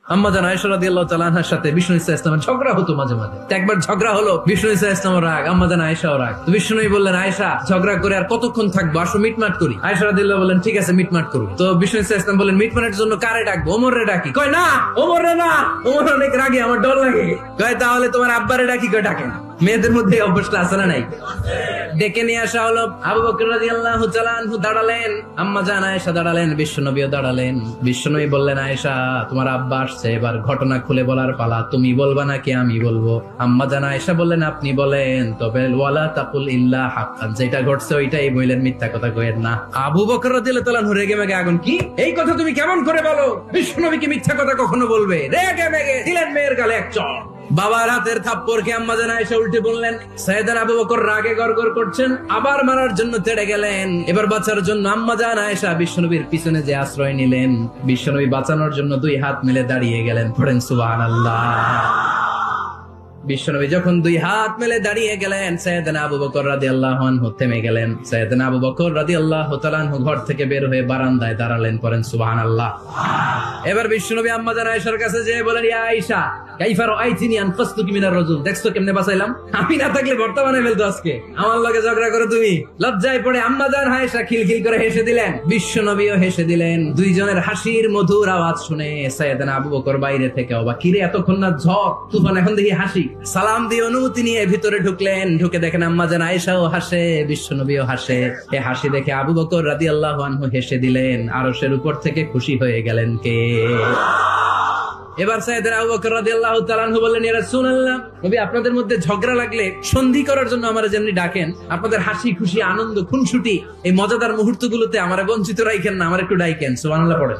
আম্মা জান আয়েশা রাদিয়াল্লাহু তাআলা আনহার সাথে বিষ্ণু ইসা ইসলামের ঝগড়া হতো মাঝে মাঝে। একবার ঝগড়া হলো, বিষ্ণু ইসা ইসলাম রাগ, আম্মা জান আয়েশাও রাগ। তো বিষ্ণু বললেন, আয়েশা ঝগড়া করে আর কতক্ষণ থাকবো, আসো মিটমাট করি। আয়েশা রাদিয়াল্লাহু বললেন, ঠিক আছে মিটমাট করুন। তো বিষ্ণু ইসা ইসলাম বললেন, মিটমাটের জন্য কারে ডাকবো? ওমরে ডাকি। কয় না, ওমরে না, ওমর অনেক রাগে, আমার ডর লাগে। কয় তাহলে তোমার আব্বারে ডাকি। কয় ডাকেন। মেয়েদের মধ্যে অভ্যাসটা আছে না নাই? ডেকে নিয়ে আসা হলো। আবু বকর রাদিয়াল্লাহু তাআলা আনহু দাঁড়ালেন, আম্মা জান আয়েশা দাঁড়ালেন, বিশ্বনবীও দাঁড়ালেন। বিশ্বনবী বললেন, আয়েশা তোমার আব্বা আসছে, এবার ঘটনা খুলে বলার পালা, তুমি বলবা নাকি আমি বলবো? আম্মা জান আয়েশা বললেন, আপনি বলেন, তবে ওয়ালা তাকুল ইল্লা হাক্কান, যেটা ঘটছে ওইটাই বললেন, মিথ্যা কথা কইেন না। আবু বকর রাদিয়াল্লাহু তাআলা আনহু রেগে মেগে আগুন, কি এই কথা তুমি কেমন করে বলো? বিশ্বনবী কি মিথ্যা কথা কখনো বলবে? রেগে মেগে দিলেন মেয়ের গালে এক চড়। বাবার হাতের থাপ্পড়কে আম্মা জান আয়েশা উল্টে বললেন। সাইয়েদনা আবু বকর রাগে গড়গড় করছেন, আবার মারার জন্য তেড়ে গেলেন। এবার বাঁচার জন্য আম্মা জান আয়েশা বিশ্বনবীর পিছনে যে আশ্রয় নিলেন, বিশ্বনবী বাঁচানোর জন্য দুই হাত মিলে দাঁড়িয়ে গেলেন। পড়েন সুবহানাল্লাহ। বিশ্বনবী যখন দুই হাত মেলে দাঁড়িয়ে গেলেন, সাইয়েদনা আবু বকর রাদিয়াল্লাহু আনহু থেমে গেলেন। সাইয়েদনা আবু বকর রাদিয়াল্লাহু তাআলা আনহু ঘর থেকে বের হয়ে বারান্দায় দাঁড়ালেন। পড়েন সুবহানাল্লাহ। এবার বিশ্বনবী আম্মা জান আয়েশার কাছে যেয়ে বলেন, ইয়া আয়েশা কাইফা রাআইতিনি আনফাসতুকি মিনার রাজুল, দেখছো কেমনে বাঁচাইলাম? আমি না থাকলে বর্তমানে ফেলতো আজকে। আমার লগে ঝগড়া করে তুমি। লজ্জায় পড়ে আম্মা জান আয়েশা খিলখিল করে হেসে দিলেন, বিশ্বনবীও হেসে দিলেন। দুইজনের হাসির মধুর আওয়াজ শুনে সাইয়েদনা আবু বকর বাইরে থেকে অবাক, কিরে এতক্ষণ না ঝড় তুফান, এখন দেখি হাসি। সালাম দিয়ে অনুমতি নিয়ে ভিতরে ঢুকলেন। ঢুকে দেখেন আম্মা জান আয়েশাও হাসে, বিশ্বনবীও হাসে। এই হাসি দেখে আবু বকর রাদিয়াল্লাহু আনহু হেসে দিলেন। আরশের উপর থেকে খুশি হয়ে গেলেন কে? এবার সাইয়েদনা আবু বকর রাদিয়াল্লাহু তাআলা আনহু বললেন, ইয়া রাসূলুল্লাহ, নবী আপনাদের মধ্যে ঝগড়া লাগলে সন্ধি করার জন্য আমারে যেমনি ডাকেন, আপনাদের হাসি খুশি আনন্দ খুনসুটি এই মজাদার মুহূর্তগুলোতে আমারে বঞ্চিত রাখেন না, আমার একটু ডাকেন। সুবহানাল্লাহ পড়ে।